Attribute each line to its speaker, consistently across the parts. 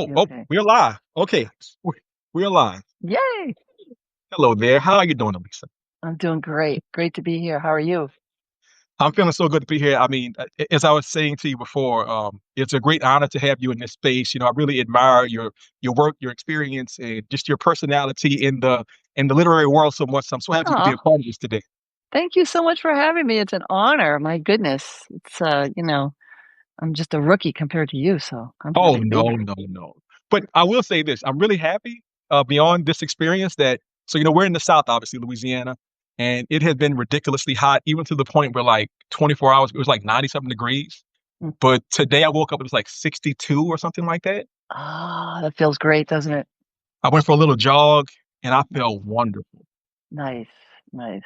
Speaker 1: Okay.
Speaker 2: We're live. Okay, we're, we're live.
Speaker 1: Yay!
Speaker 2: Hello there. How are you doing, Elisa?
Speaker 1: I'm doing great. Great to be here. How are you?
Speaker 2: I'm feeling so good to be here. I mean, as I was saying to you before, it's a great honor to have you in this space. I really admire your work, your experience, and just your personality in the literary world so much. I'm so happy to be
Speaker 1: Oh,
Speaker 2: a part of this today.
Speaker 1: thank you so much for having me. It's an honor. My goodness. I'm just a rookie compared to you, so I'm
Speaker 2: Oh
Speaker 1: happy to be
Speaker 2: no,
Speaker 1: here.
Speaker 2: no, no. But I will say this: I'm really happy beyond this experience that. So we're in the South, obviously, Louisiana, and it has been ridiculously hot, even to the point where like 24 hours it was like 90 something degrees.
Speaker 1: Mm.
Speaker 2: But today I woke up, it was like 62 or something like that.
Speaker 1: Ah, that feels great, doesn't it?
Speaker 2: I went for a little jog and I felt wonderful.
Speaker 1: Nice, nice.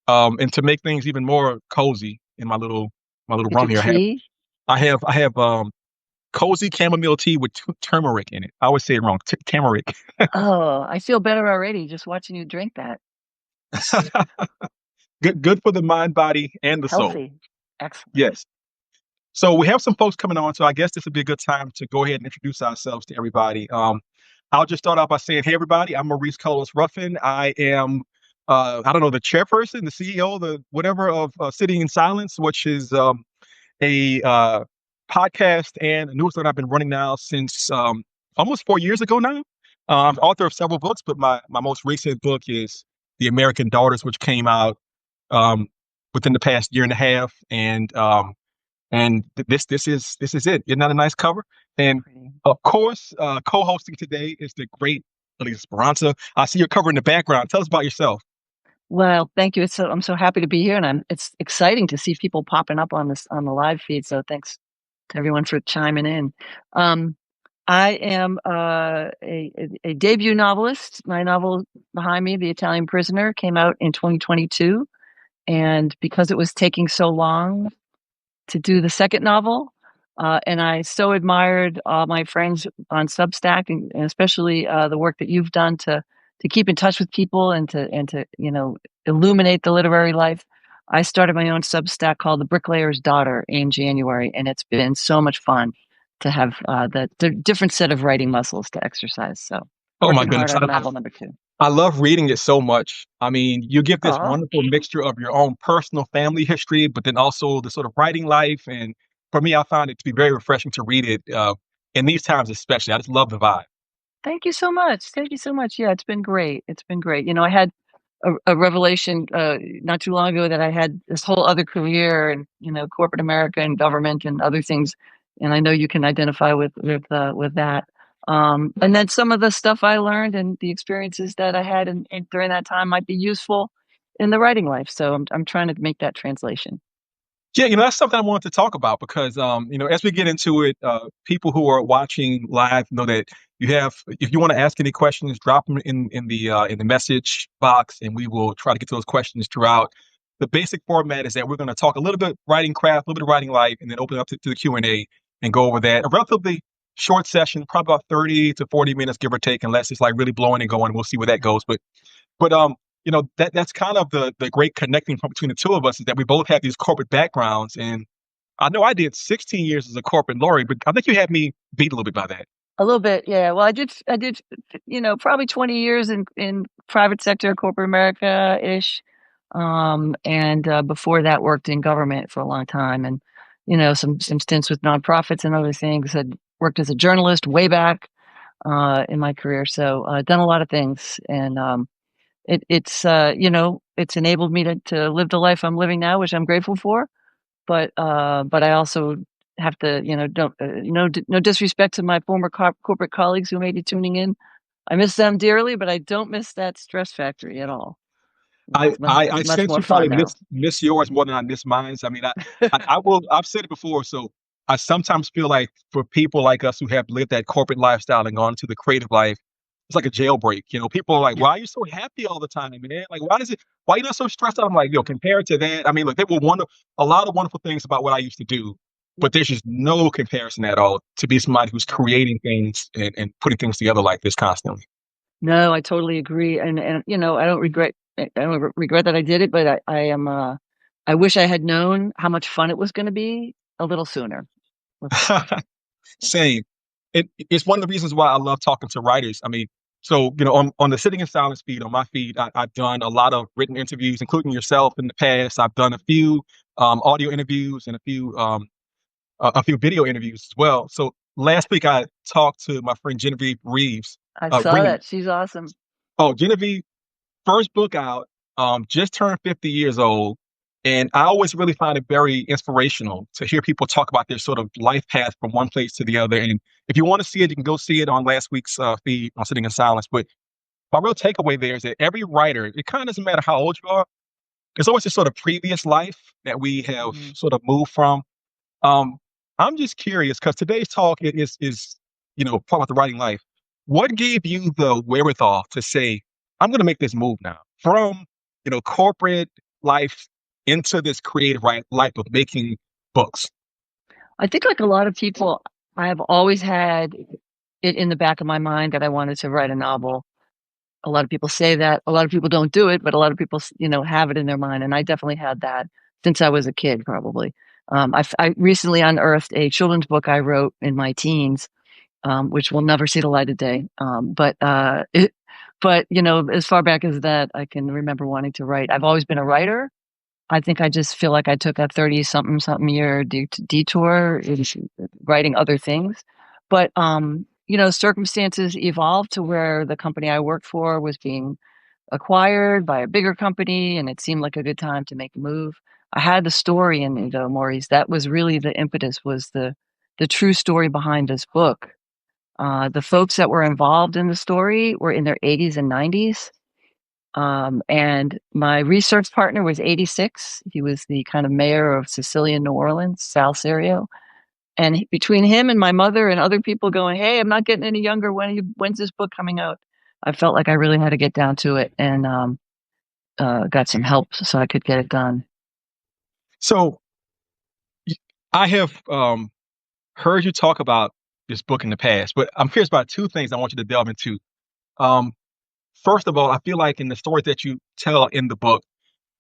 Speaker 2: And to make things even more cozy in my little
Speaker 1: Did you
Speaker 2: run here,
Speaker 1: tea?
Speaker 2: I have cozy chamomile tea with turmeric in it. I always say it wrong. Turmeric.
Speaker 1: Oh, I feel better already just watching you drink that.
Speaker 2: Good for the mind, body, and the soul.
Speaker 1: Healthy. Excellent.
Speaker 2: Yes. So we have some folks coming on, so I guess this would be a good time to go ahead and introduce ourselves to everybody. I'll just start off by saying, hey everybody, I'm Maurice Carlos Ruffin. I am I don't know, the chairperson, the CEO, the whatever of Sitting in Silence, which is a podcast and a newsletter I've been running now since almost 4 years ago now. I'm author of several books, but my most recent book is The American Daughters, which came out um, within the past year and a half, and this is it. Isn't that a nice cover? And
Speaker 1: Pretty.
Speaker 2: of course, co-hosting today is the great Elise Esperanza. I see you're covering the background. Tell us about yourself.
Speaker 1: Well, thank you. I'm so happy to be here, and it's exciting to see people popping up on this on the live feed. So thanks to everyone for chiming in. Um, I am a debut novelist. My novel behind me, The Italian Prisoner, came out in 2022, and because it was taking so long to do the second novel, and I so admired my friends on Substack, and especially the work that you've done to keep in touch with people and to illuminate the literary life. I started my own Substack called The Bricklayer's Daughter in January, and it's been so much fun to have the different set of writing muscles to exercise. So
Speaker 2: Oh my
Speaker 1: working hard
Speaker 2: goodness,
Speaker 1: on novel number two.
Speaker 2: I love reading it so much. I mean, you get this
Speaker 1: Oh,
Speaker 2: wonderful mixture of your own personal family history, but then also the sort of writing life. And for me, I found it to be very refreshing to read it in these times, especially. I just love the vibe.
Speaker 1: thank you so much. Thank you so much. Yeah, it's been great. It's been great. I had a revelation not too long ago that I had this whole other career and corporate America and government and other things, and I know you can identify with that. And then some of the stuff I learned and the experiences that I had during that time might be useful in the writing life. So I'm trying to make that translation.
Speaker 2: Yeah, that's something I wanted to talk about because, as we get into it, people who are watching live know that if you want to ask any questions, drop them in the message box, and we will try to get to those questions throughout. The basic format is that we're going to talk a little bit writing craft, a little bit of writing life, and then open up to the Q&A and go over that. A relatively short session, probably about 30 to 40 minutes, give or take, unless it's like really blowing and going. We'll see where that goes. But that's kind of the great connecting point between the two of us is that we both have these corporate backgrounds, and I know I did 16 years as a corporate lawyer, but I think you had me beat a little bit by that.
Speaker 1: A little bit, yeah. Well, I did, probably 20 years in private sector, corporate America ish, and before that, worked in government for a long time, and some stints with nonprofits and other things. I worked as a journalist way back in my career, so done a lot of things, and it's enabled me to live the life I'm living now, which I'm grateful for. But I also have to, don't no disrespect to my former corporate colleagues who may be tuning in. I miss them dearly, but I don't miss that stress factory at all.
Speaker 2: I
Speaker 1: It's much
Speaker 2: sense
Speaker 1: more
Speaker 2: you
Speaker 1: fun
Speaker 2: probably
Speaker 1: now.
Speaker 2: miss yours more than I miss mine. I mean, I've said it before, so I sometimes feel like for people like us who have lived that corporate lifestyle and gone to the creative life, it's like a jailbreak. People are like, "Why are you so happy all the time, man? Like, why you not so stressed out?" I'm like, compared to that, I mean, look, there were a lot of wonderful things about what I used to do, but there's just no comparison at all to be somebody who's creating things and putting things together like this constantly.
Speaker 1: No, I totally agree, and I don't regret that I did it, but I wish I had known how much fun it was going to be a little sooner. Let's put it that way.
Speaker 2: Same. it's one of the reasons why I love talking to writers. I mean, so on the Sitting in Silence feed on my feed, I've done a lot of written interviews, including yourself in the past. I've done a few audio interviews and a few video interviews as well. So last week I talked to my friend Genevieve Reeves.
Speaker 1: I saw
Speaker 2: Reed.
Speaker 1: that. She's awesome.
Speaker 2: Oh, Genevieve, first book out, just turned 50 years old. And I always really find it very inspirational to hear people talk about their sort of life path from one place to the other. And if you want to see it, you can go see it on last week's feed on Sitting in Silence. But my real takeaway there is that every writer, it kind of doesn't matter how old you are, there's always this sort of previous life that we have
Speaker 1: Mhm.
Speaker 2: sort of moved from. Um, I'm just curious because today's talk is talk about the writing life. What gave you the wherewithal to say, I'm going to make this move now from corporate life into this creative life of making books?
Speaker 1: I think like a lot of people, I have always had it in the back of my mind that I wanted to write a novel. A lot of people say that. A lot of people don't do it, but a lot of people, have it in their mind. And I definitely had that since I was a kid, probably. I recently unearthed a children's book I wrote in my teens, which will never see the light of day. But as far back as that, I can remember wanting to write. I've always been a writer. I think I just feel like I took a 30 something year detour in writing other things. But, circumstances evolved to where the company I worked for was being acquired by a bigger company, and it seemed like a good time to make a move. I had the story in me though, Maurice. That was really the impetus, was the true story behind this book. The folks that were involved in the story were in their 80s and 90s. And my research partner was 86. He was the kind of mayor of Sicilian New Orleans, Sal Serio. And between him and my mother and other people going, "Hey, I'm not getting any younger. When's this book coming out?" I felt like I really had to get down to it, and got some help so I could get it done.
Speaker 2: So I have heard you talk about this book in the past, but I'm curious about two things I want you to delve into. Um, First of all, I feel like in the stories that you tell in the book,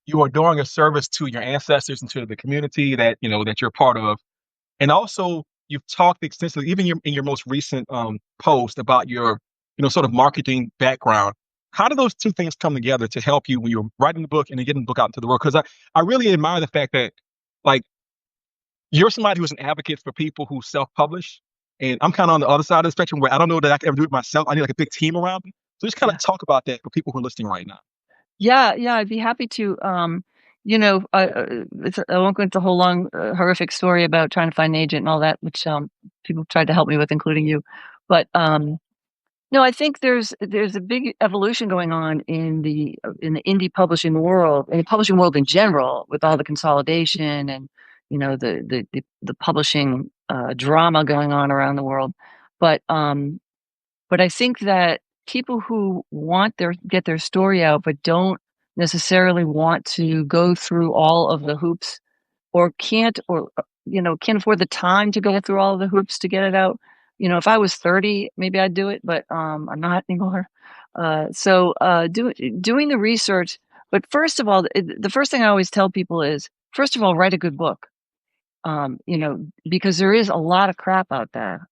Speaker 2: you are doing a service to your ancestors and to the community that you're part of. And also, you've talked extensively, even in your most recent post, about your sort of marketing background. How do those two things come together to help you when you're writing the book and then getting the book out into the world? Because I really admire the fact that, like, you're somebody who's an advocate for people who self-publish, and I'm kind of on the other side of the spectrum where I don't know that I can ever do it myself. I need like a big team around me. So just kind of
Speaker 1: Yeah.
Speaker 2: talk about that for people who are listening right now.
Speaker 1: Yeah, yeah, I'd be happy to. I won't go into a whole long, horrific story about trying to find an agent and all that, which people tried to help me with, including you. But no, I think there's a big evolution going on in the indie publishing world, in the publishing world in general, with all the consolidation and the publishing drama going on around the world. But but I think that people who want their get their story out, but don't necessarily want to go through all of the hoops, or can't, or can't afford the time to go through all of the hoops to get it out. If I was 30, maybe I'd do it, but I'm not anymore. Doing the research. But first of all, the first thing I always tell people is, first of all, write a good book. Because there is a lot of crap out there.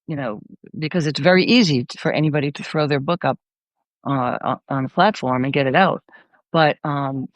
Speaker 1: You know, because it's very easy for anybody to throw their book up on a platform and get it out. But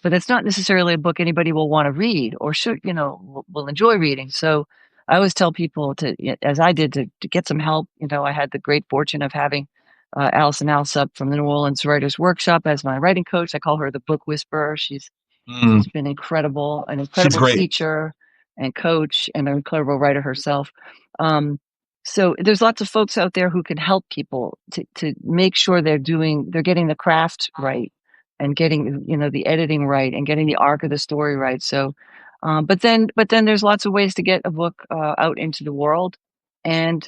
Speaker 1: it's not necessarily a book anybody will want to read or should, will enjoy reading. So I always tell people to, as I did, to get some help. I had the great fortune of having Allison Alsop from the New Orleans Writers Workshop as my writing coach. I call her the book whisperer.
Speaker 2: Mm,
Speaker 1: She's been incredible, an
Speaker 2: she's
Speaker 1: incredible
Speaker 2: great.
Speaker 1: teacher and coach, and an incredible writer herself. Um, so there's lots of folks out there who can help people to make sure they're getting the craft right, and getting the editing right, and getting the arc of the story right. So, but then there's lots of ways to get a book out into the world, and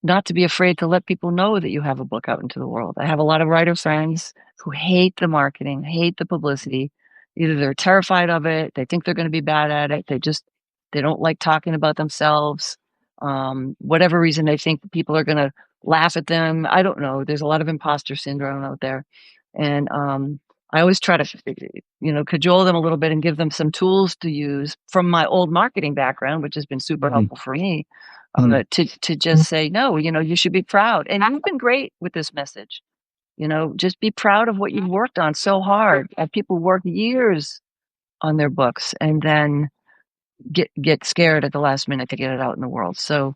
Speaker 1: not to be afraid to let people know that you have a book out into the world. I have a lot of writer friends who hate the marketing, hate the publicity. Either they're terrified of it, they think they're going to be bad at it, they don't like talking about themselves. Whatever reason, they think people are going to laugh at them. I don't know. There's a lot of imposter syndrome out there, and I always try to cajole them a little bit and give them some tools to use from my old marketing background, which has been super
Speaker 2: Mm,
Speaker 1: helpful for me,
Speaker 2: Mm.
Speaker 1: but to just say, "No, you should be proud." And you've been great with this message. Just be proud of what you've worked on so hard. People work years on their books and then get scared at the last minute to get it out in the world. So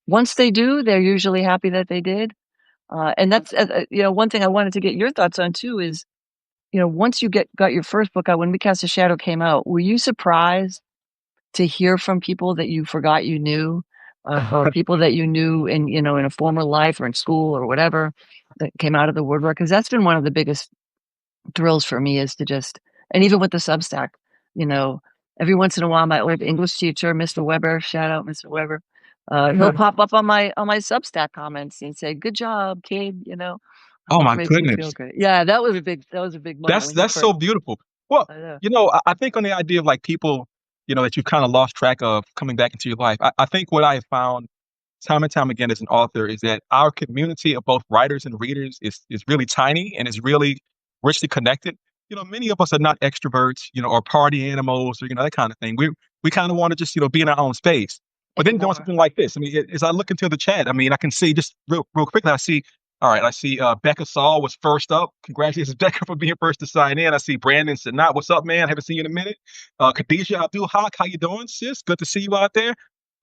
Speaker 1: once they do, they're usually happy that they did. And that's one thing I wanted to get your thoughts on too is once you got your first book out, when We Cast a Shadow came out, were you surprised to hear from people that you forgot you knew, or people that you knew in a former life or in school or whatever that came out of the woodwork? Because that's been one of the biggest thrills for me is to just and even with the Substack, you know, every once in a while, my old English teacher, Mr. Weber, shout out Mr. Weber, he'll pop up on my Substack comments and say, "Good job, kid,"
Speaker 2: Oh
Speaker 1: which
Speaker 2: my
Speaker 1: makes me feel
Speaker 2: goodness.
Speaker 1: great. Yeah, that was a big moment when you
Speaker 2: That's
Speaker 1: first.
Speaker 2: so beautiful. Well,
Speaker 1: I know.
Speaker 2: I think on the idea of like people, that you've kind of lost track of coming back into your life. I think what I have found time and time again as an author is that our community of both writers and readers is really tiny and is really richly connected. Many of us are not extroverts, or party animals or that kind of thing. We kind of want to just be in our own space. But then doing
Speaker 1: Anymore.
Speaker 2: something like this, I mean, as I look into the chat, I mean, I can see just real quickly, I see. All right, I see Becca Saul was first up. Congratulations, Becca, for being first to sign in. I see Brandon Sanat. What's up, man? Haven't seen you in a minute. Khadijah Abdul Haq, how you doing, sis? Good to see you out there.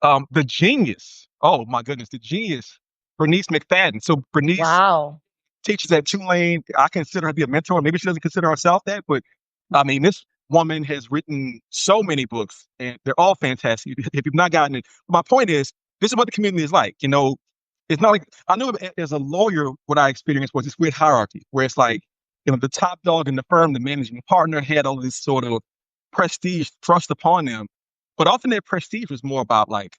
Speaker 2: The genius. Oh my goodness, the genius, Bernice McFadden. So Bernice
Speaker 1: Wow.
Speaker 2: teaches at Tulane. I consider her to be a mentor. Maybe she doesn't consider herself that, but I mean, this woman has written so many books, and they're all fantastic. If you've not gotten it, my point is, this is what the community is like. It's not like I know as a lawyer, what I experienced was this weird hierarchy where it's like, the top dog in the firm, the managing partner, had all this sort of prestige thrust upon them, but often that prestige was more about like,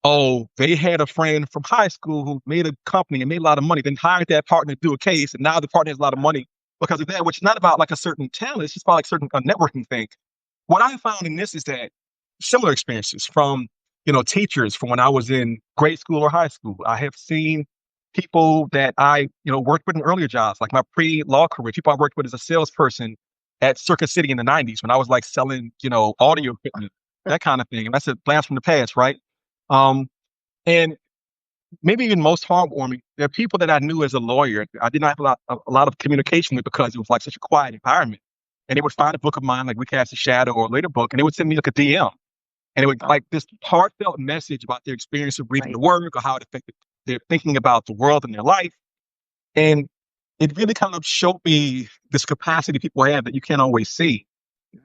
Speaker 2: oh, they had a friend from high school who made a company and made a lot of money, then hired that partner to do a case, and now the partner has a lot of money because of that, which is not about like a certain talent, it's just about like certain a networking thing. What I found in this is that similar experiences from, teachers from when I was in grade school or high school. I have seen people that I, worked with in earlier jobs, like my pre-law career, people I worked with as a salesperson at Circuit City in the 90s when I was like selling, audio equipment, that kind of thing. And that's a blast from the past, right? Um, and maybe even most heartwarming, there are people that I knew as a lawyer. I did not have a lot of communication with because it was like such a quiet environment. And they would find a book of mine, like We Cast a Shadow or a later book, and they would send me like a DM. And it would
Speaker 1: Oh,
Speaker 2: like this heartfelt message about their experience of reading the
Speaker 1: right.
Speaker 2: work or how it affected their thinking about the world and their life. And it really kind of showed me this capacity people have that you can't always see.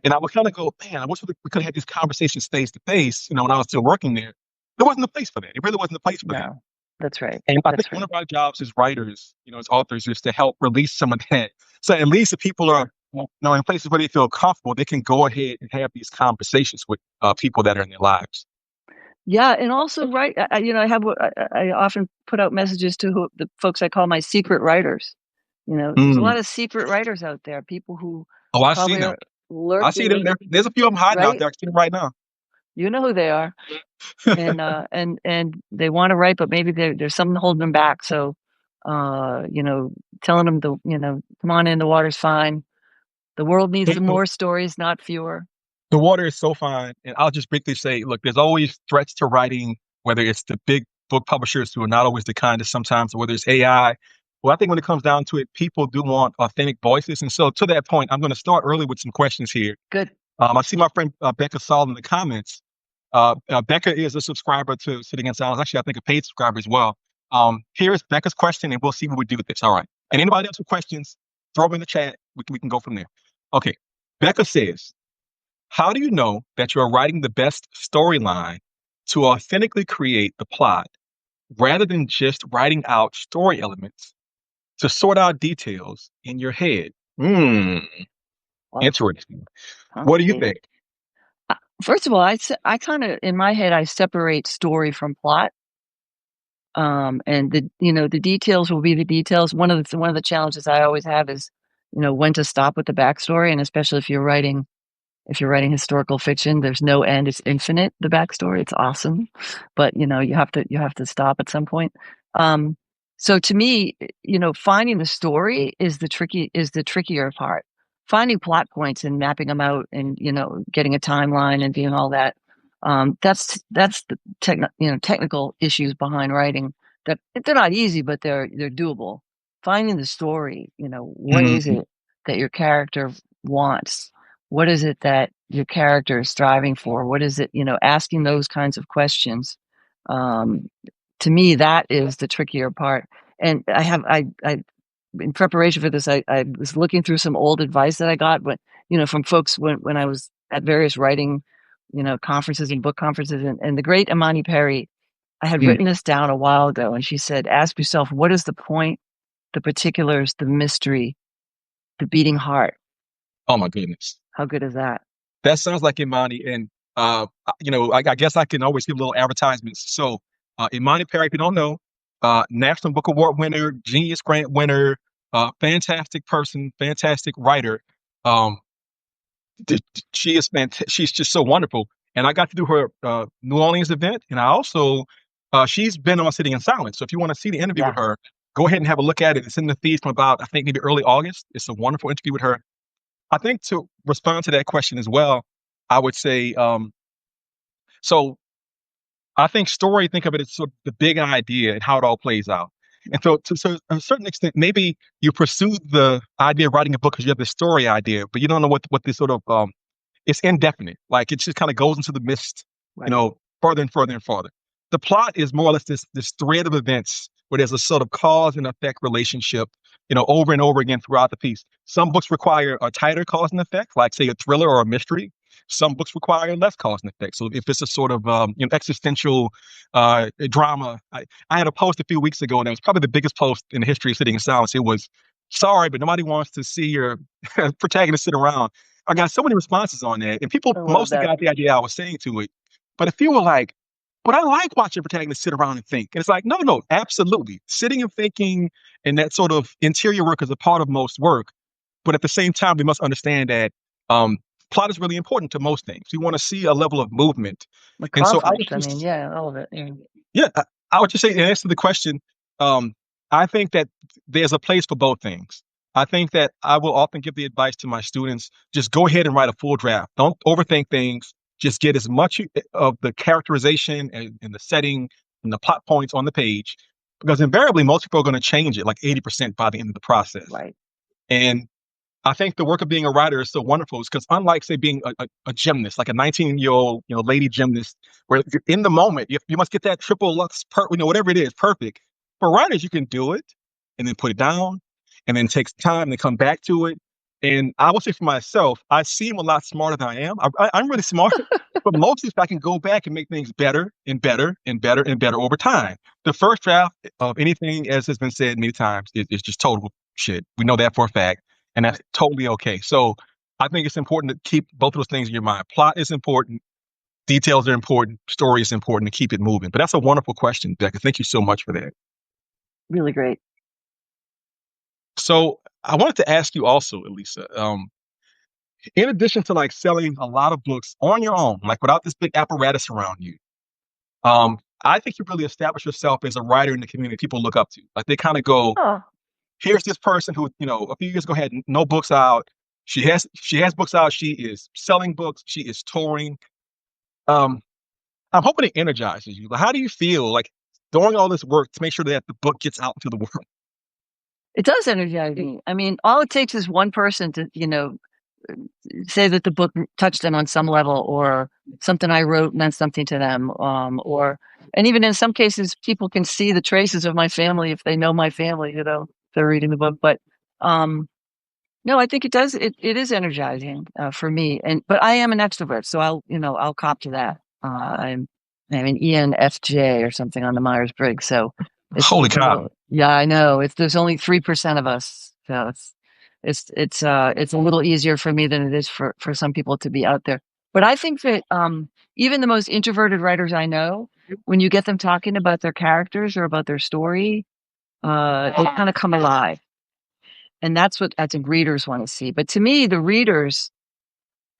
Speaker 2: And I would kind of go, man, I wish we could have had these conversations face to face, when I was still working there. There wasn't a place for that. It really wasn't a place for that.
Speaker 1: No, that's right.
Speaker 2: And I think
Speaker 1: That's
Speaker 2: one
Speaker 1: right.
Speaker 2: of our jobs as writers, as authors, is to help release some of that. So at least if people are, in places where they feel comfortable, they can go ahead and have these conversations with people that are in their lives.
Speaker 1: Yeah, and also, right, I have I often put out messages to the folks I call my secret writers. There's a
Speaker 2: Mm.
Speaker 1: lot of secret writers out there, people who
Speaker 2: Oh, I see
Speaker 1: probably
Speaker 2: them.
Speaker 1: are
Speaker 2: I see them.
Speaker 1: lurking,
Speaker 2: There's a few of them hiding out
Speaker 1: right?
Speaker 2: there. I see them right now.
Speaker 1: You know who they are, and they want to write, but maybe there's something holding them back. So, uh, you know, telling them come on in, the water's fine. The world needs some more stories, not fewer.
Speaker 2: The water is so fine. And I'll just briefly say, look, there's always threats to writing, whether it's the big book publishers who are not always the kindest sometimes, or whether it's AI. Well, I think when it comes down to it, people do want authentic voices. And so to that point, I'm going to start early with some questions here.
Speaker 1: Good.
Speaker 2: I see my friend Becca Saul in the comments. Becca is a subscriber to Sitting in Silence. Actually, I think a paid subscriber as well. Here's Becca's question, and we'll see what we do with this. All right. And anybody else with questions, throw them in the chat. We can go from there. Okay. Becca says, how do you know that you're writing the best storyline to authentically create the plot rather than just writing out story elements to sort out details in your head? Hmm,
Speaker 1: Well,
Speaker 2: interesting. What do you
Speaker 1: complicated.
Speaker 2: think?
Speaker 1: First of all, I kind of in my head I separate story from plot. And the details will be the details. One of the challenges I always have is, when to stop with the backstory, and especially if you're writing historical fiction, there's no end, it's infinite, the backstory, it's awesome, but, you have to stop at some point. Um, so to me, finding the story is the trickier part. Finding plot points and mapping them out and, getting a timeline and doing all that, That's the technical issues behind writing that they're not easy, but they're doable. Finding the story, what is
Speaker 2: Mhm.
Speaker 1: it that your character wants? What is it that your character is striving for? What is it, asking those kinds of questions. Um, to me, that is the trickier part. And I in preparation for this, I was looking through some old advice that I got, but from folks when I was at various writing, conferences and book conferences, and the great Imani Perry. I had
Speaker 2: Mm.
Speaker 1: written this down a while ago, and she said, "Ask yourself, what is the point, the particulars, the mystery, the beating heart?"
Speaker 2: Oh my goodness.
Speaker 1: How good is that?
Speaker 2: That sounds like Imani. And I guess I can always give little advertisements. So Imani Perry, if you don't know, National Book Award winner, Genius Grant winner, fantastic person, fantastic writer. Um, she is she's just so wonderful. And I got to do her New Orleans event, and I also she's been on Sitting in Silence. So if you want to see the interview with
Speaker 1: Yeah,
Speaker 2: her, go ahead and have a look at it. It's in the feed from about I think maybe early August. It's a wonderful interview with her. I think to respond to that question as well, I would say so I think story, think of it as sort of the big idea and how it all plays out. And so a certain extent, maybe you pursue the idea of writing a book because you have the story idea, but you don't know what this sort of it's indefinite. Like it just kind of goes into the mist,
Speaker 1: right.
Speaker 2: further and further and further. The plot is more or less this thread of events where there's a sort of cause and effect relationship, over and over again throughout the piece. Some books require a tighter cause and effect, like say a thriller or a mystery. Some books require less cause and effect. So if it's a sort of existential drama, I had a post a few weeks ago, and it was probably the biggest post in the history of Sitting in Silence. It was sorry, but nobody wants to see your protagonist sit around. I got so many responses on that, and people
Speaker 1: I love
Speaker 2: mostly
Speaker 1: that.
Speaker 2: got the idea I was saying to it. But a few were like, "But I like watching protagonists sit around and think." And it's like, no, no, absolutely. Sitting and thinking and that sort of interior work is a part of most work. But at the same time, we must understand that um, plot is really important to most things. We want to see a level of movement,
Speaker 1: The
Speaker 2: and so I would
Speaker 1: conflict. I mean,
Speaker 2: just
Speaker 1: yeah, all of it. Yeah.
Speaker 2: yeah, I would just say in answer to the question, um, I think that there's a place for both things. I think that I will often give the advice to my students, just go ahead and write a full draft. Don't overthink things. Just get as much of the characterization and the setting and the plot points on the page, because invariably most people are going to change it like 80% by the end of the process.
Speaker 1: Right.
Speaker 2: And I think the work of being a writer is so wonderful because unlike say being a gymnast, like a 19-year-old, lady gymnast, where you're in the moment, you must get that triple lux, whatever it is, perfect. For writers, you can do it and then put it down and then takes time to come back to it. And I will say for myself, I seem a lot smarter than I am. I'm really smart, but mostly if I can go back and make things better and better and better and better over time. The first draft of anything, as has been said many times, is just total shit. We know that for a fact, and that's
Speaker 1: Right.
Speaker 2: totally okay. So I think it's important to keep both of those things in your mind. Plot is important, details are important, story is important to keep it moving. But that's a wonderful question, Becca. Thank you so much for that.
Speaker 1: Really great.
Speaker 2: So I wanted to ask you also, Elisa, in addition to like selling a lot of books on your own, like without this big apparatus around you, I think you really establish yourself as a writer in the community people look up to. Like they kind of go,
Speaker 1: Oh,
Speaker 2: here's this person who, a few years ago had no books out. She has books out. She is selling books. She is touring. Um, I'm hoping it energizes you. Like, how do you feel like doing all this work to make sure that the book gets out into the world?
Speaker 1: it does energize me. I mean, all it takes is one person to, say that the book touched them on some level, or something I wrote meant something to them, and even in some cases, people can see the traces of my family if they know my family, they're reading the book. But um, no, I think it does. It is energizing for me, but I am an extrovert, so I'll cop to that. I'm an ENFJ or something on the Myers Briggs, so
Speaker 2: Holy
Speaker 1: it's a
Speaker 2: cow!
Speaker 1: little. Yeah, I know. It's There's only 3% of us, so it's a little easier for me than it is for some people to be out there. But I think that even the most introverted writers I know, when you get them talking about their characters or about their story, they kind of come alive, and that's what I think readers want to see. But to me, the readers,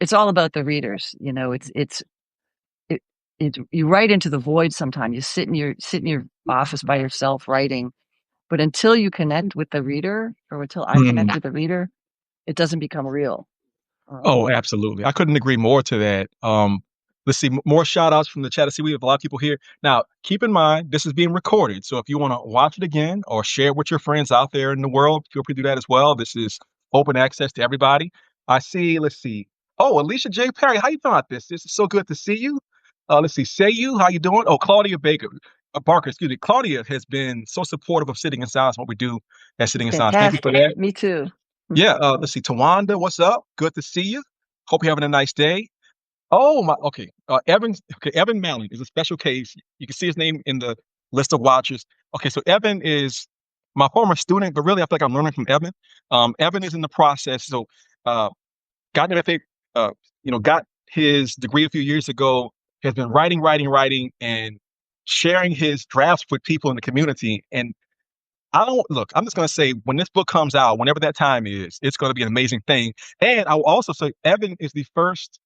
Speaker 1: it's all about the readers. It, you write into the void. Sometimes you sit in your office by yourself writing, but until you connect with the reader, or until I
Speaker 2: Mm.
Speaker 1: connect with the reader, it doesn't become real.
Speaker 2: Oh,
Speaker 1: Um,
Speaker 2: absolutely. I couldn't agree more to that. Let's see more shout outs from the chat. I see we have a lot of people here. Now, keep in mind, this is being recorded. So if you want to watch it again or share it with your friends out there in the world, feel free to do that as well. This is open access to everybody. I see, let's see. Oh, Alicia J. Perry, how you doing about this? This is so good to see you. Let's see. Say you, how you doing? Oh, Claudia Baker. Barker, excuse me. Claudia has been so supportive of Sitting in Silence, what we do at Sitting in Silence. Thank you for
Speaker 1: Fantastic.
Speaker 2: that.
Speaker 1: Me too.
Speaker 2: Yeah, let's see. Tawanda, what's up? Good to see you. Hope you're having a nice day. Oh my, okay. Evan Mallon is a special case. You can see his name in the list of watchers. Okay, so Evan is my former student, but really I feel like I'm learning from Evan. Evan is in the process. So uh got an MFA, got his degree a few years ago, has been writing, and sharing his drafts with people in the community. And I don't look, I'm just gonna say when this book comes out, whenever that time is, it's gonna be an amazing thing. And I will also say Evan is the first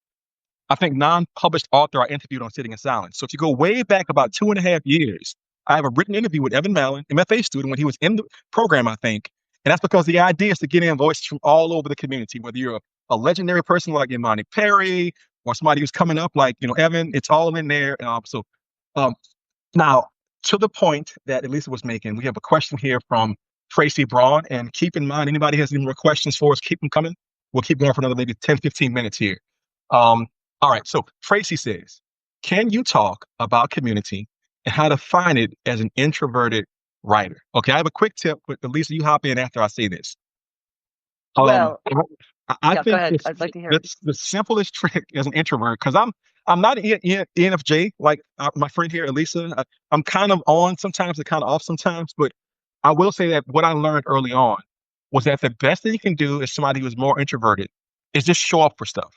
Speaker 2: I think, non-published author I interviewed on Sitting in Silence. So if you go way back about 2.5 years, I have a written interview with Evan Mallon, MFA student, when he was in the program, I think. And that's because the idea is to get in voices from all over the community, whether you're a legendary person like Imani Perry or somebody who's coming up like, Evan, it's all in there. Um, now, to the point that Elisa was making, we have a question here from Tracy Braun. And keep in mind, anybody has any more questions for us, keep them coming. We'll keep going for another maybe 10, 15 minutes here. Um, all right. So Tracy says, can you talk about community and how to find it as an introverted writer? Okay. I have a quick tip, but Elisa, you hop in after I say this. Um,
Speaker 1: Well,
Speaker 2: I
Speaker 1: yeah, go
Speaker 2: think
Speaker 1: ahead. I'd like to hear it.
Speaker 2: the simplest trick as an introvert, because I'm not ENFJ like my friend here, Elisa. I'm kind of on sometimes and kind of off sometimes, but I will say that what I learned early on was that the best thing you can do as somebody who's more introverted is just show up for stuff.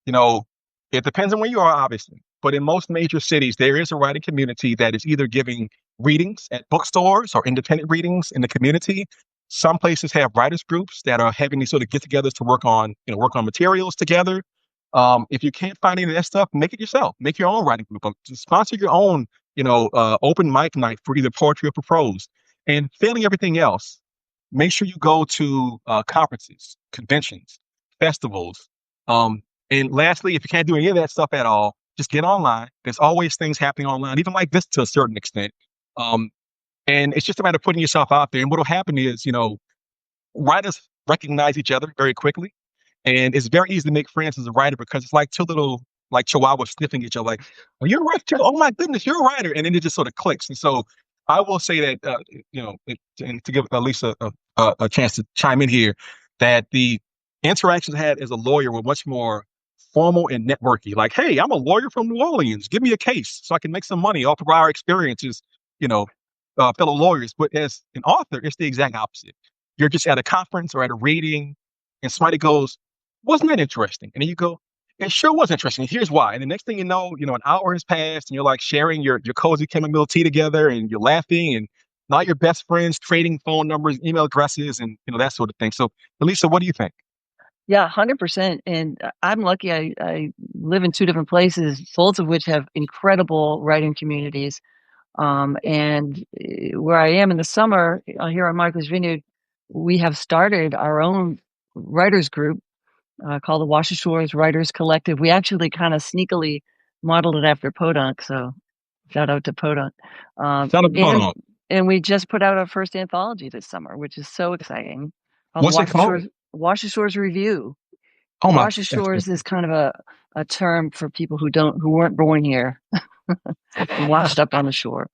Speaker 2: You know, it depends on where you are, obviously, but in most major cities, there is a writing community that is either giving readings at bookstores or independent readings in the community. Some places have writers groups that are having these sort of get-togethers to work on materials together. If you can't find any of that stuff, make it yourself. Make your own writing group. Just sponsor your own, open mic night for either poetry or for prose. And failing everything else, make sure you go to conferences, conventions, festivals. Um, and lastly, if you can't do any of that stuff at all, just get online. There's always things happening online, even like this to a certain extent. Um, and it's just a matter of putting yourself out there. And what'll happen is, writers recognize each other very quickly. And it's very easy to make friends as a writer because it's like two little like chihuahuas sniffing each other, like, "Oh, you're a writer too. Oh my goodness, you're a writer," and then it just sort of clicks. And so, I will say that and to give Lisa a chance to chime in here, that the interactions I had as a lawyer were much more formal and networky. Like, "Hey, I'm a lawyer from New Orleans. Give me a case so I can make some money off of our experiences." You know, fellow lawyers. But as an author, it's the exact opposite. You're just at a conference or at a reading, and somebody goes, "Wasn't that interesting?" And then you go, "It sure was interesting. Here's why." And the next thing you know, an hour has passed, and you're like sharing your cozy chamomile tea together, and you're laughing, and now you're best friends, trading phone numbers, email addresses, and that sort of thing. So, Elisa, what do you think?
Speaker 1: Yeah, 100%. And I'm lucky. I live in two different places, both of which have incredible writing communities. Where I am in the summer here on Martha's Vineyard, we have started our own writers group called the Washer Shores Writers Collective. We actually kind of sneakily modeled it after Podunk, so shout out to Podunk. Um,
Speaker 2: Sound going
Speaker 1: and
Speaker 2: on?
Speaker 1: and we just put out our first anthology this summer, which is so exciting, called the
Speaker 2: What's it called?
Speaker 1: Washer Shores Review.
Speaker 2: Oh my,
Speaker 1: Washer
Speaker 2: that's
Speaker 1: Shores is kind of a term for people who weren't born here and washed up on the shore.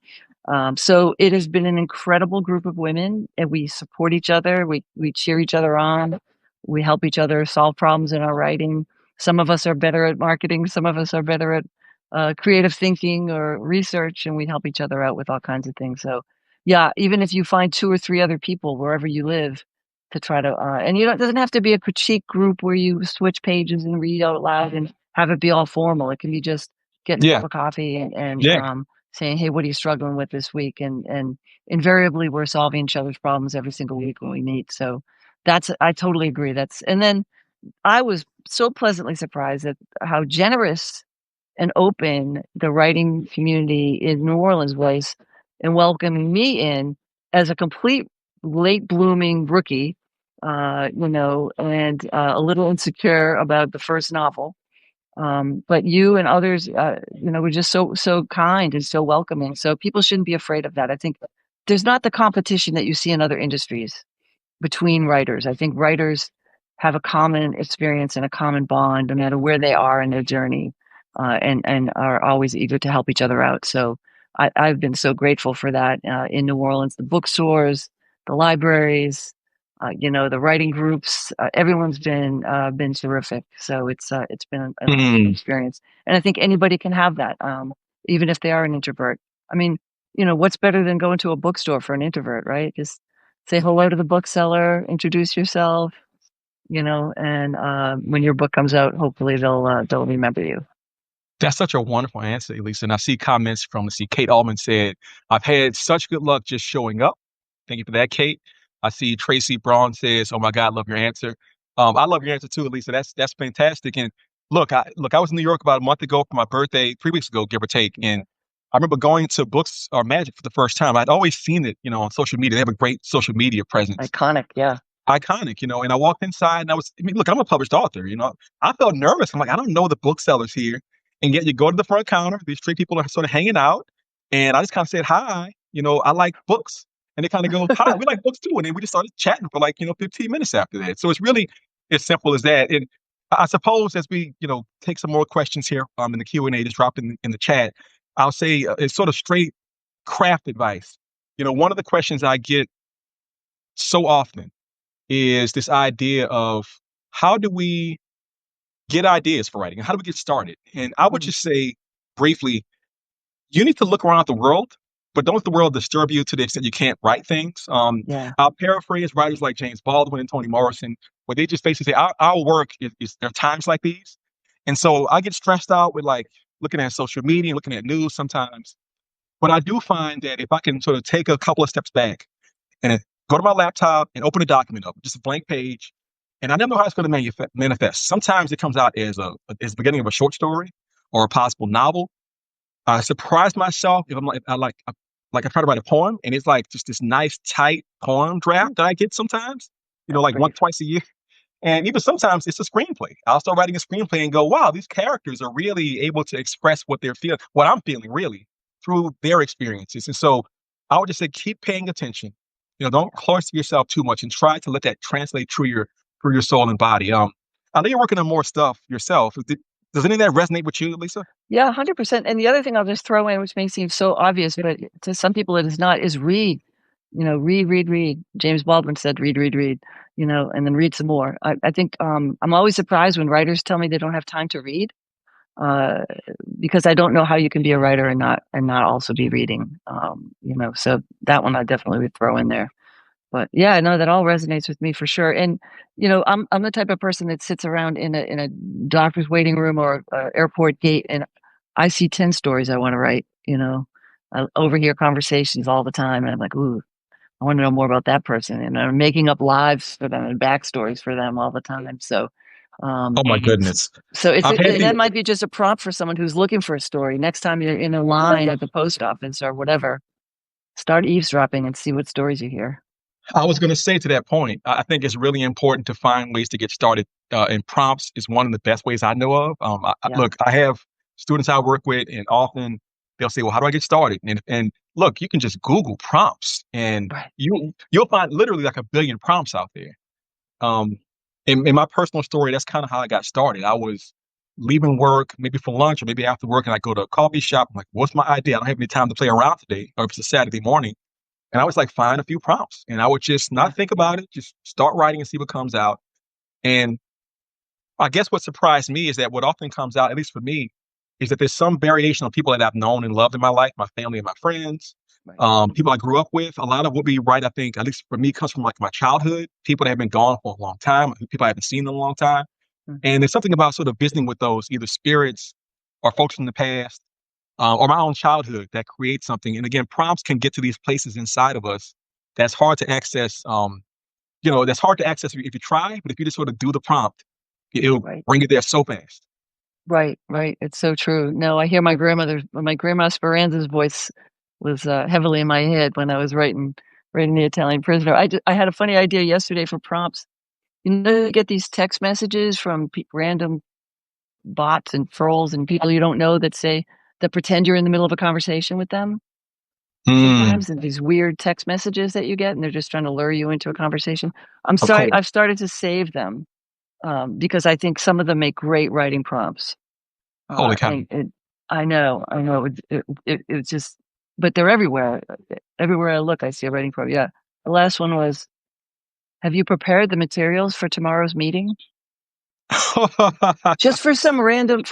Speaker 1: So it has been an incredible group of women, and we support each other. We cheer each other on. We help each other solve problems in our writing. Some of us are better at marketing. Some of us are better at creative thinking or research, and we help each other out with all kinds of things. So, yeah, even if you find two or three other people wherever you live to try to, and it doesn't have to be a critique group where you switch pages and read out loud and have it be all formal. It can be just getting a cup
Speaker 2: yeah,
Speaker 1: of coffee and
Speaker 2: yeah,
Speaker 1: saying, "Hey, what are you struggling with this week?" And invariably we're solving each other's problems every single week when we meet. So I totally agree. And then I was so pleasantly surprised at how generous and open the writing community in New Orleans was in welcoming me in as a complete late blooming rookie, and a little insecure about the first novel. But you and others, were just so kind and so welcoming. So people shouldn't be afraid of that. I think there's not the competition that you see in other industries between writers. I think writers have a common experience and a common bond, no matter where they are in their journey, and are always eager to help each other out. So I've been so grateful for that in New Orleans. The bookstores, the libraries, the writing groups. Everyone's been terrific. So it's been an awesome
Speaker 2: Mm.
Speaker 1: experience, and I think anybody can have that, even if they are an introvert. I mean, what's better than going to a bookstore for an introvert, right? Just say hello to the bookseller, introduce yourself, and when your book comes out, hopefully they'll remember you.
Speaker 2: That's such a wonderful answer, Elisa. And I see comments from, let's see, Kate Allman said, I've had such good luck just showing up. Thank you for that, Kate. I see Tracy Braun says, oh my God, love your answer. I love your answer too, Elisa. That's fantastic. And look, I was in New York about a month ago for my birthday, 3 weeks ago, give or take. And I remember going to Books or Magic for the first time. I'd always seen it, on social media. They have a great social media presence.
Speaker 1: Iconic, yeah.
Speaker 2: Iconic, and I walked inside and look, I'm a published author, I felt nervous. I'm like, I don't know the booksellers here. And yet you go to the front counter, these three people are sort of hanging out. And I just kind of said, hi, I like books. And they kind of go, hi, we like books too. And then we just started chatting for 15 minutes after that. So it's really as simple as that. And I suppose as we, take some more questions here in the Q&A, just drop in the chat, I'll say it's sort of straight craft advice. One of the questions I get so often is this idea of how do we get ideas for writing? How do we get started? And I would
Speaker 1: Mhm.
Speaker 2: just say briefly, you need to look around the world, but don't let the world disturb you to the extent you can't write things.
Speaker 1: Yeah,
Speaker 2: I'll paraphrase writers like James Baldwin and Toni Morrison, where they just basically say, our work is there are times like these. And so I get stressed out with looking at social media, looking at news sometimes. But I do find that if I can sort of take a couple of steps back and go to my laptop and open a document up, just a blank page. And I never know how it's going to manifest. Sometimes it comes out as the beginning of a short story or a possible novel. I surprise myself if I'm I try to write a poem and it's like just this nice tight poem draft that I get sometimes,
Speaker 1: that's
Speaker 2: like once,
Speaker 1: great.
Speaker 2: twice a year. And even sometimes it's a screenplay. I'll start writing a screenplay and go, wow, these characters are really able to express what they're feeling, what I'm feeling really through their experiences. And so I would just say keep paying attention. Don't cloister yourself too much and try to let that translate through your soul and body. I know you're working on more stuff yourself. Does any of that resonate with you, Lisa?
Speaker 1: Yeah, 100%. And the other thing I'll just throw in, which may seem so obvious, but to some people it is not, is read. Read, read, read. James Baldwin said, read, read, read. And then read some more. I think I'm always surprised when writers tell me they don't have time to read, uh, because I don't know how you can be a writer and not also be reading. So that one I definitely would throw in there. But yeah, no, that all resonates with me for sure. And I'm the type of person that sits around in a doctor's waiting room or airport gate, and I see 10 stories I want to write. I overhear conversations all the time, and I'm like, ooh, I want to know more about that person. And I'm making up lives for them and backstories for them all the time. So,
Speaker 2: Oh
Speaker 1: um,
Speaker 2: my goodness.
Speaker 1: so
Speaker 2: I've had
Speaker 1: that
Speaker 2: the
Speaker 1: might be just a prompt for someone who's looking for a story. Next time you're in a line at the post office or whatever, start eavesdropping and see what stories you hear.
Speaker 2: I was going to say to that point, I think it's really important to find ways to get started. And prompts is one of the best ways I know of.
Speaker 1: Yeah,
Speaker 2: Look, I have students I work with, and often they'll say, "Well, how do I get started?" And look, you can just Google prompts, and
Speaker 1: right.
Speaker 2: you'll find literally like a billion prompts out there. Um, in my personal story, that's kind of how I got started. I was leaving work, maybe for lunch or maybe after work, and I go to a coffee shop. I'm like, "What's my idea? I don't have any time to play around today, or if it's a Saturday morning." And I was like, find a few prompts. And I would just
Speaker 1: Yeah,
Speaker 2: not think about it, just start writing and see what comes out. And I guess what surprised me is that what often comes out, at least for me, is that there's some variation of people that I've known and loved in my life, my family and my friends,
Speaker 1: right.
Speaker 2: people I grew up with. A lot of what we write, I think, at least for me, comes from my childhood, people that have been gone for a long time, people I haven't seen in a long time.
Speaker 1: Mhm.
Speaker 2: And there's something about sort of visiting with those either spirits or folks from the past or my own childhood that creates something. And again, prompts can get to these places inside of us that's hard to access. That's hard to access if you try, but if you just sort of do the prompt, it'll
Speaker 1: Right.
Speaker 2: bring you there so fast.
Speaker 1: Right, right. It's so true. No, I hear my grandma Speranza's voice was heavily in my head when I was writing The Italian Prisoner. I had a funny idea yesterday for prompts. You get these text messages from random bots and trolls and people you don't know that pretend you're in the middle of a conversation with them
Speaker 2: Mm,
Speaker 1: sometimes, and these weird text messages that you get, and they're just trying to lure you into a conversation.
Speaker 2: of course.
Speaker 1: I've started to save them, because I think some of them make great writing prompts.
Speaker 2: Holy cow.
Speaker 1: And I know, it's just, but they're everywhere. Everywhere I look, I see a writing prompt. Yeah. The last one was, "Have you prepared the materials for tomorrow's meeting?" Just from some random,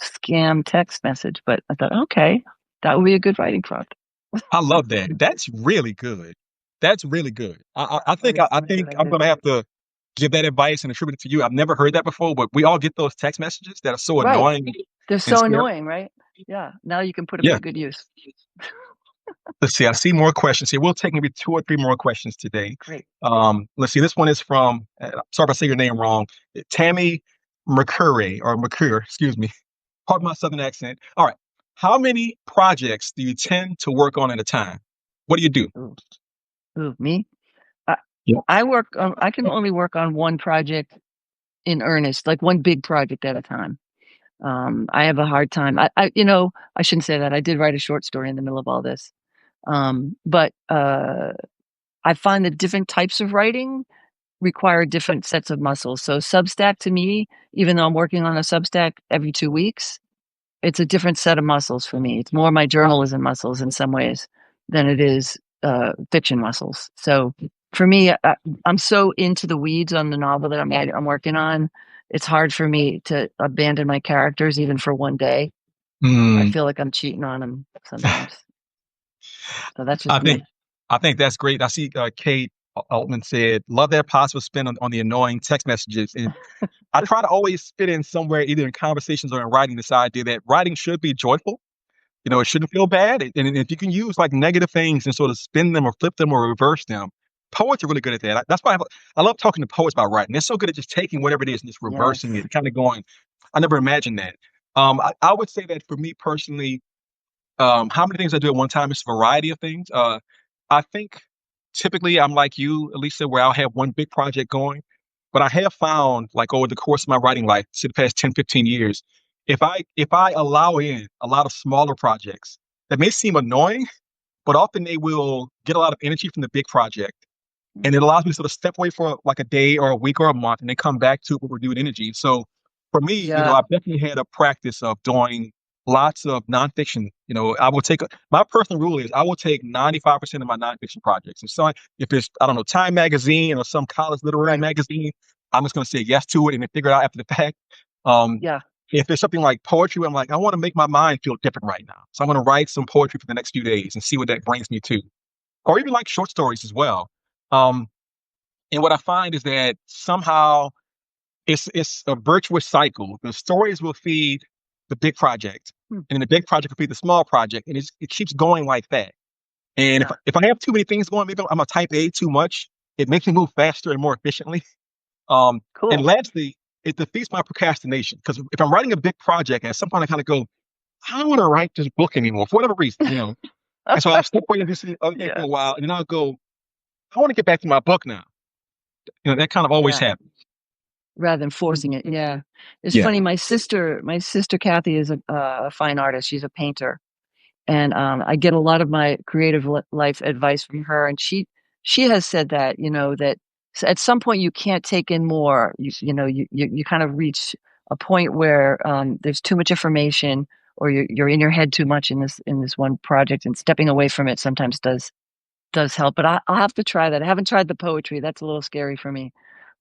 Speaker 1: scam text message. But I thought, okay, that would be a good writing prompt.
Speaker 2: I love that. That's really good. That's really good. I
Speaker 1: Let me see what
Speaker 2: think
Speaker 1: I
Speaker 2: I'm
Speaker 1: did.
Speaker 2: gonna have to give that advice and attribute it to you. I've never heard that before, but we all get those text messages that are so
Speaker 1: Right.
Speaker 2: annoying
Speaker 1: They're
Speaker 2: and
Speaker 1: so
Speaker 2: scary.
Speaker 1: annoying, right? Yeah. Now you can put them
Speaker 2: Yeah.
Speaker 1: to good use.
Speaker 2: Let's see. I see more questions here. We'll take maybe two or three more questions today.
Speaker 1: Great.
Speaker 2: Let's see. This one is from. Sorry if I say your name wrong. Tammy Mercure or Mercure. Excuse me. Pardon my southern accent. All right. How many projects do you tend to work on at a time? What do you do?
Speaker 1: Ooh, ooh, me? I
Speaker 2: Yeah.
Speaker 1: I can only work on one project in earnest, like one big project at a time. I have a hard time. I shouldn't say that. I did write a short story in the middle of all this. But I find that different types of writing require different sets of muscles. So Substack to me, even though I'm working on a Substack every 2 weeks, it's a different set of muscles for me. It's more my journalism muscles in some ways than it is fiction muscles. So for me, I'm so into the weeds on the novel that I'm working on. It's hard for me to abandon my characters even for one day. I
Speaker 2: Mm,
Speaker 1: feel like I'm cheating on them sometimes. So that's
Speaker 2: I
Speaker 1: just
Speaker 2: think
Speaker 1: me.
Speaker 2: I think that's great. I see Kate Altman said, "Love that possible spin on the annoying text messages." And I try to always fit in somewhere, either in conversations or in writing, this idea that writing should be joyful. It shouldn't feel bad. And if you can use like negative things and sort of spin them or flip them or reverse them, poets are really good at that. That's why I love talking to poets about writing. They're so good at just taking whatever it is and just reversing
Speaker 1: Yes.
Speaker 2: it, kind of going. I never imagined that. I would say that for me personally, how many things I do at one time is a variety of things. I think typically I'm like you, Elisa, where I'll have one big project going. But I have found, like over the course of my writing life, to the past 10, 15 years, if I allow in a lot of smaller projects that may seem annoying, but often they will get a lot of energy from the big project. And it allows me to sort of step away for like a day or a week or a month and then come back to it with renewed energy. So for me,
Speaker 1: Yeah.
Speaker 2: I've definitely had a practice of doing lots of nonfiction. I will take my personal rule is I will take 95% of my nonfiction projects. If it's, I don't know, Time Magazine or some college literary
Speaker 1: Right.
Speaker 2: magazine, I'm just going to say yes to it and then figure it out after the fact. Um,
Speaker 1: Yeah.
Speaker 2: if there's something like poetry, where I'm like, I want to make my mind feel different right now. So I'm going to write some poetry for the next few days and see what that brings me to. Or even like short stories as well. Um, and what I find is that somehow it's a virtuous cycle. The stories will feed the big project,
Speaker 1: Hmm.
Speaker 2: and then the big project will feed the small project, and it keeps going like that. And if
Speaker 1: Yeah.
Speaker 2: if I have too many things going, maybe I'm a type A too much. It makes me move faster and more efficiently. Um, and
Speaker 1: Cool.
Speaker 2: lastly, it defeats my procrastination because if I'm writing a big project, at some point I kind of go, I don't want to write this book anymore for whatever reason. And so I'll step away and do some other thing for
Speaker 1: Yeah.
Speaker 2: a while, and then I'll go, I want to get back to my book now. That kind of always
Speaker 1: Yeah.
Speaker 2: happens.
Speaker 1: Rather than forcing it. Yeah. It's
Speaker 2: Yeah.
Speaker 1: funny. My sister Kathy is a fine artist. She's a painter, and I get a lot of my creative life advice from her. And she has said that that at some point you can't take in more. You kind of reach a point where there's too much information, or you're in your head too much in this one project, and stepping away from it sometimes does help. But I'll have to try that. I haven't tried the poetry. That's a little scary for me.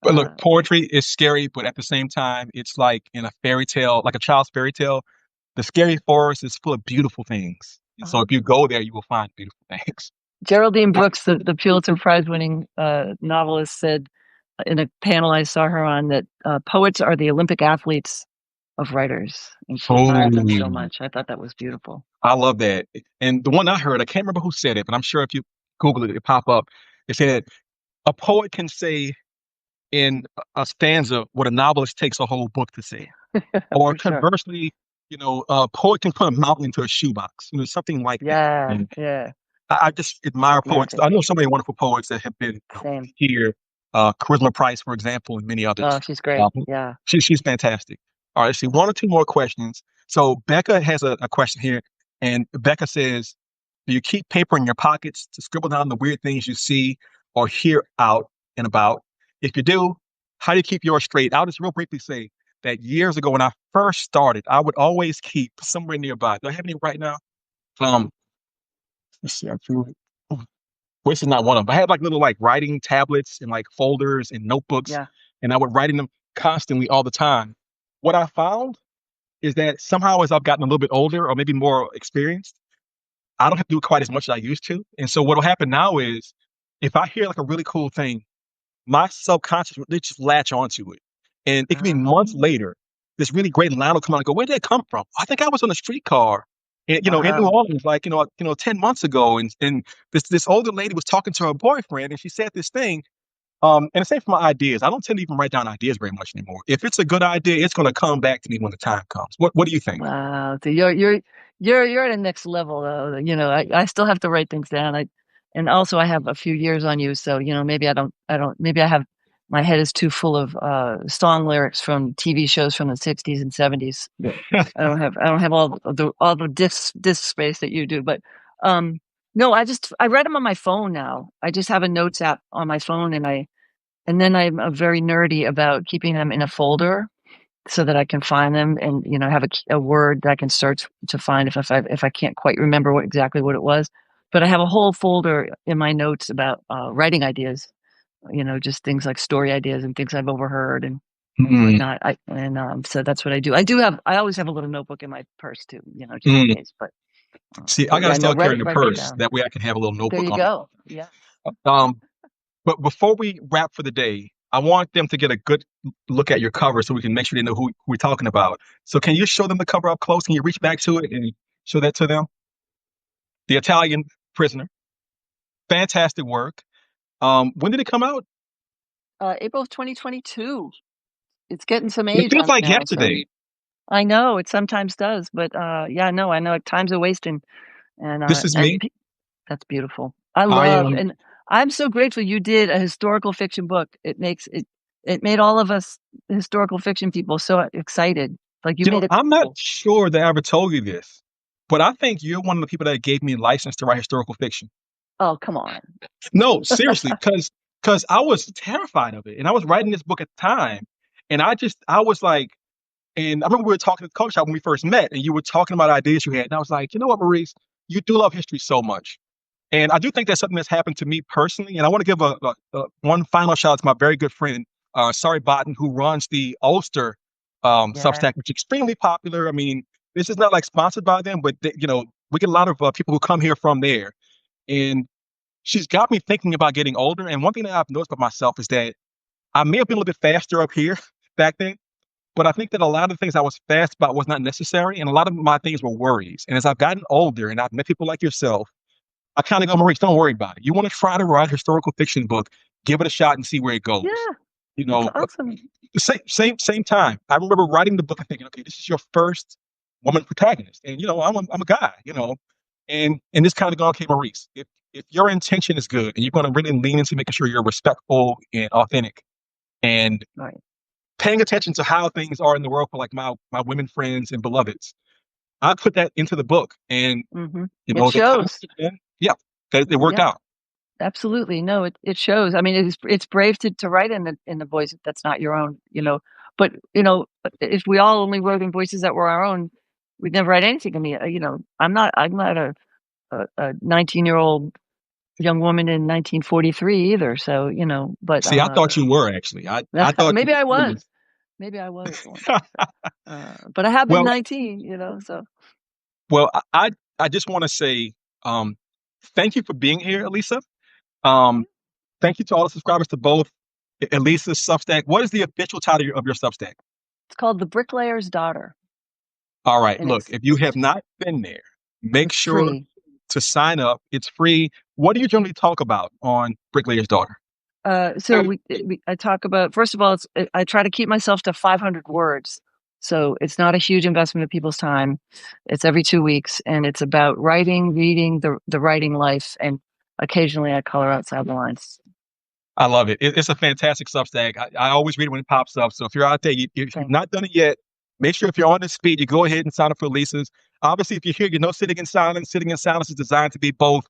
Speaker 2: But look,
Speaker 1: Uh,
Speaker 2: poetry is scary, but at the same time, it's like in a fairy tale, like a child's fairy tale. The scary forest is full of beautiful things. And so
Speaker 1: uh-huh.
Speaker 2: if you go there, you will find beautiful things.
Speaker 1: Geraldine Brooks, the Pulitzer Prize winning novelist, said in a panel I saw her on that poets are the Olympic athletes of writers, and she admired them so
Speaker 2: Oh,
Speaker 1: much. I thought that was beautiful.
Speaker 2: I love that. And the one I heard, I can't remember who said it, but I'm sure if you Google it, it pop up. It said a poet can say in a stanza what a novelist takes a whole book to say. Or
Speaker 1: For sure.
Speaker 2: conversely, a poet can put a mountain into a shoebox, something like that.
Speaker 1: Yeah,
Speaker 2: And
Speaker 1: yeah.
Speaker 2: I just admire poets.
Speaker 1: Magic.
Speaker 2: I know so many wonderful poets that have been
Speaker 1: Same.
Speaker 2: here. Charisma Price, for example, and many
Speaker 1: Oh,
Speaker 2: others.
Speaker 1: she's great.
Speaker 2: Um,
Speaker 1: Yeah.
Speaker 2: she's fantastic. All right, let's see, one or two more questions. So Becca has a question here, and Becca says, "Do you keep paper in your pockets to scribble down the weird things you see or hear out and about? If you do, how do you keep yours straight?" I'll just real briefly say that years ago when I first started, I would always keep somewhere nearby. Do I have any right now? Um, let's see. Well, this is not one of them. I had like little like writing tablets and like folders and notebooks,
Speaker 1: Yeah.
Speaker 2: and I would write in them constantly all the time. What I found is that somehow as I've gotten a little bit older or maybe more experienced, I don't have to do quite as much as I used to. And so what'll happen now is if I hear like a really cool thing, my subconscious they just latch onto it. And it can be months
Speaker 1: Um,
Speaker 2: later, this really great line will come out and go, "Where did that come from? I think I was on a streetcar." And in New
Speaker 1: wow.
Speaker 2: Orleans, like, 10 months ago, and this older lady was talking to her boyfriend and she said this thing. And the same for my ideas. I don't tend to even write down ideas very much anymore. If it's a good idea, it's gonna come back to me when the time comes. What do you think?
Speaker 1: Wow. So you're at a next level though. I still have to write things down. And also I have a few years on you, so maybe I don't maybe I have my head is too full of song lyrics from TV shows from the 60s and 70s. I don't have all the disk space that you do, but um no, I read them on my phone now. I just have a notes app on my phone, and then I'm very nerdy about keeping them in a folder so that I can find them and have a word that I can search to find if I can't quite remember exactly what it was. But I have a whole folder in my notes about writing ideas, just things like story ideas and things I've overheard and
Speaker 2: Mm,
Speaker 1: whatnot. So that's what I do. I always have a little notebook in my purse too, just in
Speaker 2: mm.
Speaker 1: case. But
Speaker 2: See, I
Speaker 1: but
Speaker 2: gotta
Speaker 1: yeah, no,
Speaker 2: start carrying a
Speaker 1: write that
Speaker 2: purse.
Speaker 1: down.
Speaker 2: That way I can have a little
Speaker 1: There
Speaker 2: notebook
Speaker 1: you
Speaker 2: on me.
Speaker 1: go. Yeah.
Speaker 2: Um, but before we wrap for the day, I want them to get a good look at your cover so we can make sure they know who we're talking about. So can you show them the cover up close? Can you reach back to it and show that to them? The Italian Prisoner. Fantastic work. When did it come out?
Speaker 1: April of 2022. It's getting some
Speaker 2: It
Speaker 1: age
Speaker 2: feels
Speaker 1: on me
Speaker 2: like
Speaker 1: now, so.
Speaker 2: yesterday.
Speaker 1: I know it sometimes does, but yeah, no, I know time's a wasting, and
Speaker 2: This is me.
Speaker 1: that's beautiful. I
Speaker 2: I
Speaker 1: love,
Speaker 2: am.
Speaker 1: and I'm so grateful you did a historical fiction book. It made all of us historical fiction people so excited. Like you made it
Speaker 2: I'm not
Speaker 1: cool.
Speaker 2: sure that I ever told you this, but I think you're one of the people that gave me a license to write historical fiction.
Speaker 1: Oh, come on.
Speaker 2: No, seriously, because I was terrified of it, and I was writing this book at the time, and I was like, and I remember we were talking at the coffee shop when we first met, and you were talking about ideas you had, and I was like, you know what, Maurice, you do love history so much, and I do think that's something that's happened to me personally, and I want to give one final shout out to my very good friend, Sari Botten, who runs the Ulster
Speaker 1: Yeah,
Speaker 2: Substack, which is extremely popular. I mean, this is not like sponsored by them, but we get a lot of people who come here from there, and she's got me thinking about getting older. And one thing that I've noticed about myself is that I may have been a little bit faster up here back then, but I think that a lot of the things I was fast about was not necessary. And a lot of my things were worries. And as I've gotten older and I've met people like yourself, I kind of go, Maurice, don't worry about it. You want to try to write a historical fiction book, give it a shot and see where it goes.
Speaker 1: yeah,
Speaker 2: You
Speaker 1: it's
Speaker 2: know,
Speaker 1: awesome.
Speaker 2: same time. I remember writing the book and thinking, okay, this is your first woman protagonist, and I'm a guy, and this kind of going, okay, Maurice, if your intention is good and you're going to really lean into making sure you're respectful and authentic and
Speaker 1: Right.
Speaker 2: paying attention to how things are in the world for like my women friends and beloveds, I put that into the book, and
Speaker 1: It
Speaker 2: the time,
Speaker 1: shows.
Speaker 2: yeah, it worked
Speaker 1: Yeah.
Speaker 2: out.
Speaker 1: Absolutely. No, it shows. I mean, it's brave to write in the voice that's not your own, But if we all only wrote in voices that were our own, we'd never write anything. I mean, I'm not a 19-year-old young woman in 1943 either. So but
Speaker 2: See, I thought you were actually. I thought you
Speaker 1: maybe I
Speaker 2: were.
Speaker 1: was, maybe I was one. But I have been
Speaker 2: Well,
Speaker 1: 19, so.
Speaker 2: well, I just want to say um, thank you for being here, Elisa. Um, Thank you to all the subscribers to both Elisa's Substack. What is the official title of your Substack?
Speaker 1: It's called The Bricklayer's Daughter,
Speaker 2: All right,
Speaker 1: and
Speaker 2: look,
Speaker 1: it's
Speaker 2: if you have
Speaker 1: it's
Speaker 2: not been there, make
Speaker 1: it's
Speaker 2: sure
Speaker 1: free.
Speaker 2: to sign up. It's free. What do you generally talk about on Bricklayer's Daughter?
Speaker 1: So I talk about, first of all, I try to keep myself to 500 words, so it's not a huge investment of people's time. It's every 2 weeks, and it's about writing, reading, the writing life, and occasionally I color outside the lines.
Speaker 2: I love it. It's a fantastic Substack. I always read it when it pops up. So if you're out there, if you've
Speaker 1: Thank
Speaker 2: not done it yet, make sure if you're on this feed, you go ahead and sign up for Lisa's. Obviously, if you're here, you know sitting in silence. Sitting in silence is designed to be both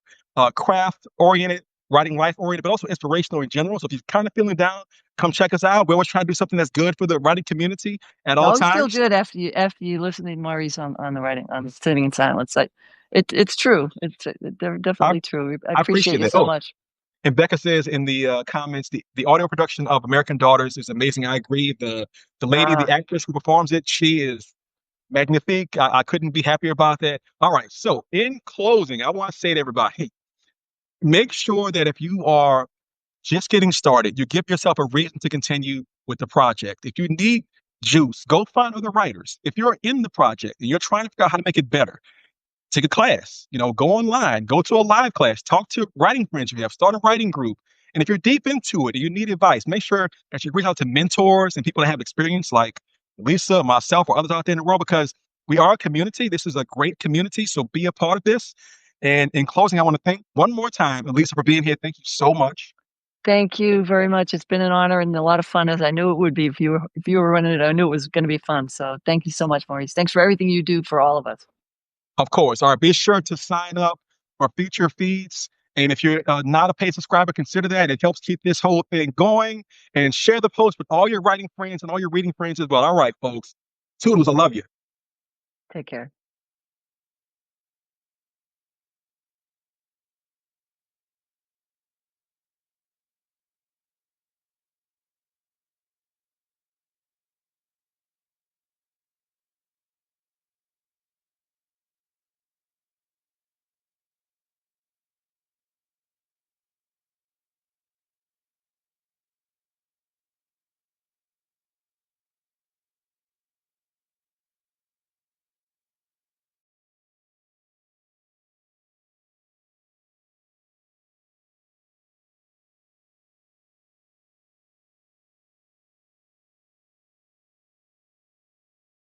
Speaker 2: craft oriented, writing life oriented, but also inspirational in general. So if you're kind of feeling down, come check us out. We're always trying to do something that's good for the writing community at all
Speaker 1: always feel
Speaker 2: times.
Speaker 1: good after you listen to Maurice on the writing on sitting in silence. It's true. They're
Speaker 2: I,
Speaker 1: definitely true. I
Speaker 2: I
Speaker 1: appreciate
Speaker 2: appreciate
Speaker 1: you
Speaker 2: that.
Speaker 1: so
Speaker 2: Oh,
Speaker 1: much.
Speaker 2: and Becca says in the comments, the audio production of American Daughters is amazing. I agree. The lady, the
Speaker 1: Ah,
Speaker 2: actress who performs it, she is magnifique. I couldn't be happier about that. All right. So, in closing, I want to say to everybody, hey, make sure that if you are just getting started, you give yourself a reason to continue with the project. If you need juice, go find other writers. If you're in the project and you're trying to figure out how to make it better, take a class, go online, go to a live class, talk to writing friends you have, start a writing group. And if you're deep into it and you need advice, make sure that you reach out to mentors and people that have experience like Lisa, myself, or others out there in the world, because we are a community. This is a great community. So be a part of this. And in closing, I want to thank one more time, Lisa, for being here. Thank you so much.
Speaker 1: thank you very much. It's been an honor and a lot of fun, as I knew it would be. If you were running it, I knew it was going to be fun. So thank you so much, Maurice. Thanks for everything you do for all of us.
Speaker 2: Of course. All right. Be sure to sign up for future feeds. And if you're not a paid subscriber, consider that. It helps keep this whole thing going. And share the post with all your writing friends and all your reading friends as well. All right, folks. Toodles, I love you.
Speaker 1: Take care.